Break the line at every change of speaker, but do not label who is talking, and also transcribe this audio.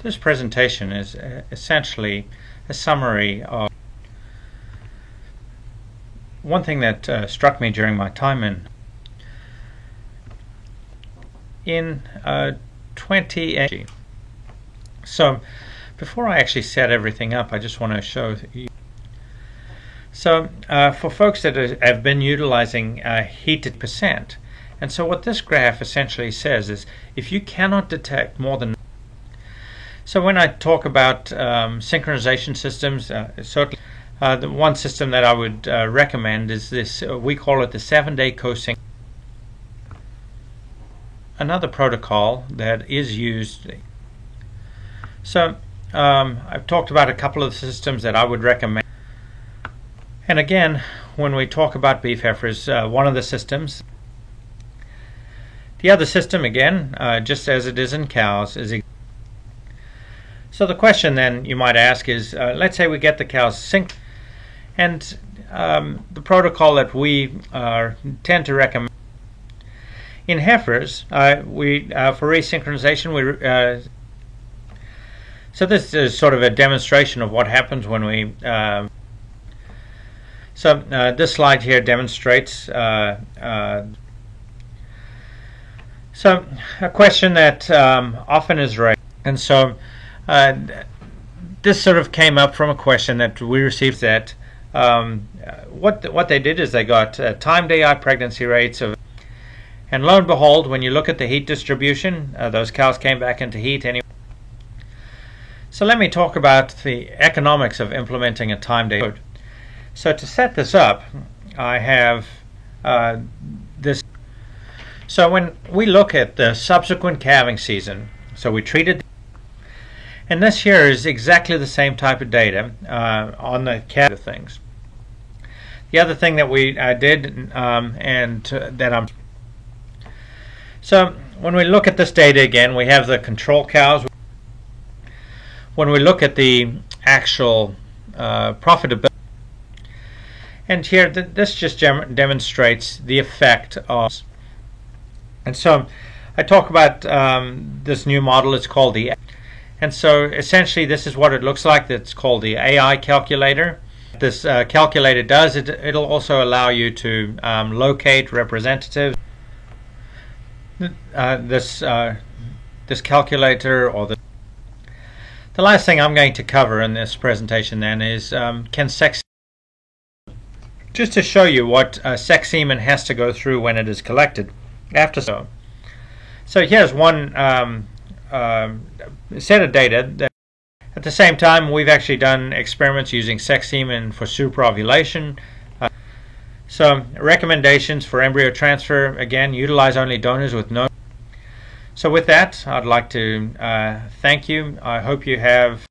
This presentation is essentially a summary of one thing that struck me during my time in 2080. So before I actually set everything up, I just want to show you. So for folks that have been utilizing heated percent, and so what this graph essentially says is if you cannot detect more than, so when I talk about synchronization systems, certainly the one system that I would recommend is this, we call it the 7-day co-sync. Another protocol that is used. So I've talked about a couple of systems that I would recommend. And again, when we talk about beef heifers, one of the systems. The other system, again, just as it is in cows, is. So the question then you might ask is, let's say we get the cows synced, and the protocol that we tend to recommend in heifers, we for resynchronization, so this is sort of a demonstration of what happens when we. This slide here demonstrates. So a question that often is raised, and so this sort of came up from a question that we received that what they did is they got time day eye pregnancy rates of, and lo and behold, when you look at the heat distribution, those cows came back into heat anyway. So let me talk about the economics of implementing a time day code. So to set this up, I have this. So when we look at the subsequent calving season, so we treated, and this here is exactly the same type of data on the calving things. The other thing that we did, so when we look at this data again, we have the control cows. When we look at the actual profitability, and here this just demonstrates the effect of. And so I talk about this new model. It's called the, and so essentially this is what it looks like. It's called the AI calculator. This calculator does, it'll also allow you to locate representatives. This calculator, or the last thing I'm going to cover in this presentation then is can sex, just to show you what sex semen has to go through when it is collected. After so here's one set of data that at the same time we've actually done experiments using sex semen for superovulation. So recommendations for embryo transfer, again, utilize only donors with no. So with that, I'd like to thank you. I hope you have